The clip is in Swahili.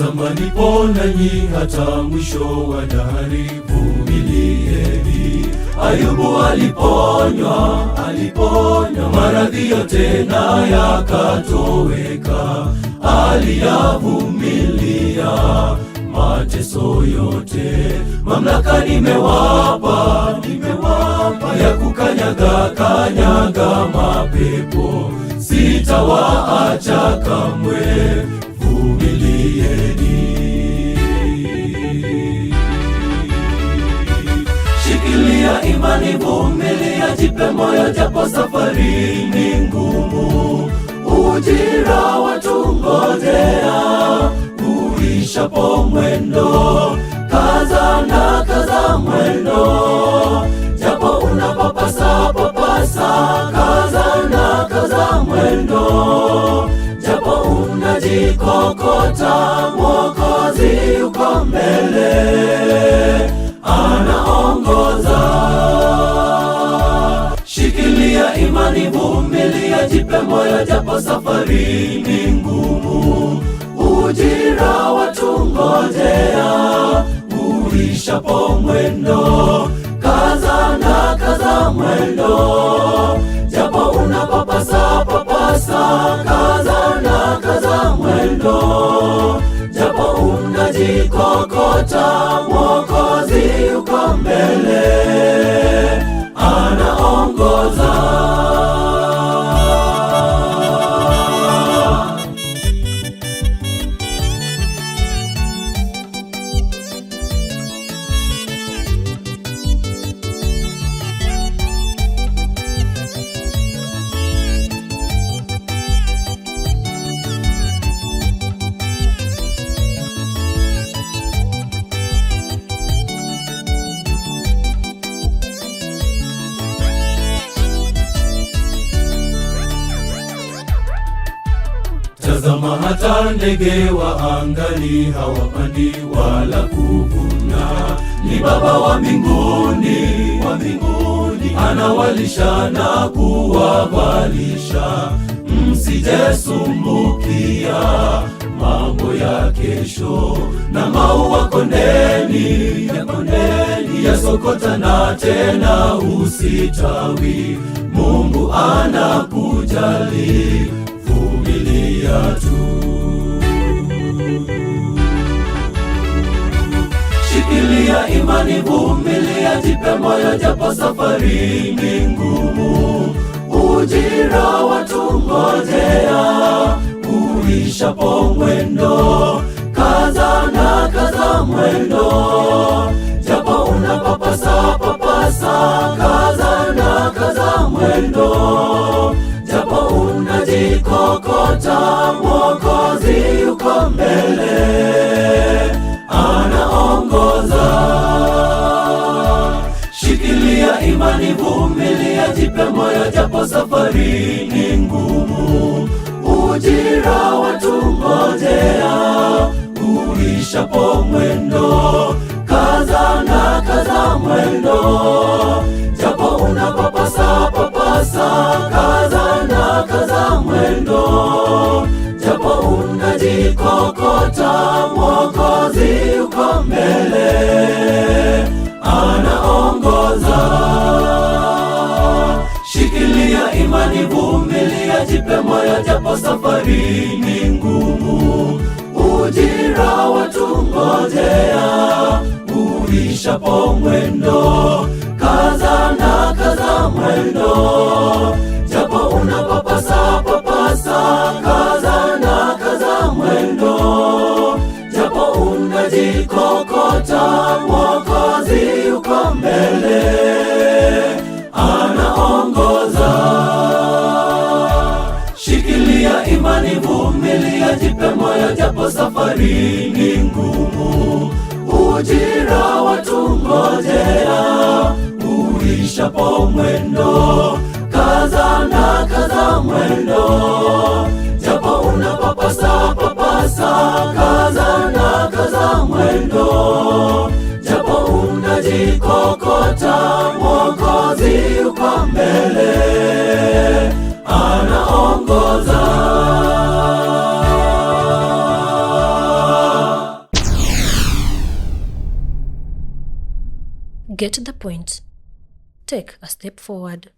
Tazama nipo nanyi hata mwisho wa dahari, vumilieni. Ayubu aliponywa maradhi yote na yakatoweka, aliyavumilia mateso yote. Mamlaka nimewapa ya kukanyaga mapepo, sitawaacha kamwe, vumilieni. Shikilia imani, vumilia, jipe moyo japo safari ni ngumu. Ujira watungojea uishapo mwendo, kaza mwendo, japo unapapasa, kaza mwendo, japo unajikokota, Mwokozi uko mbele, anaongoza. Shikilia imani, vumilia, jipe moyo japo safari ni ngumu. Ujira watungojea uishapo mwendo, kaza mwendo, japo unapapasa, kaza mwendo, japo unajikokota, Mwokozi uko mbele, anaongoza. Tazama hata ndege wa angani hawapandi wala kuvuna, ni Baba wa mbinguni, anawalisha na kuwavalisha. Msijesumbukia mambo ya kesho, na maua kondeni yasokota na tena usitawi. Mungu anakujali, vumilia tu. Shikilia imani, vumilia, jipe moyo japo safari ni ngumu. Ujira watungojea uishapo mwendo, kaza mwendo, japo unapapasa, kaza mwendo, japo unajikokota, Mwokozi uko mbele, anaongoza. Shikilia imani, vumilia, jipe moyo japo safari ni ngumu. Ujira watungojea uishapo mwendo, kaza mwendo, japo unapapasa, kaza mwendo, japo unajikokota, Mwokozi uko mbele, anaongoza. Shikilia imani, vumilia, jipe moyo japo safari ni ngumu. Ujira watungojea uishapo mwendo, kaza mwendo, japo unapapasa, kaza mwendo, japo unajikokota, Mwokozi uko mbele, anaongoza. Shikilia imani, vumilia, jipe moyo japo safari ni ngumu. Ujira watungojea uishapo mwendo, kaza mwendo, japo unapapasa, kaza mwendo, japo unajikokota, Mwokozi uko mbele, anaongoza. Get the point. Take a step forward.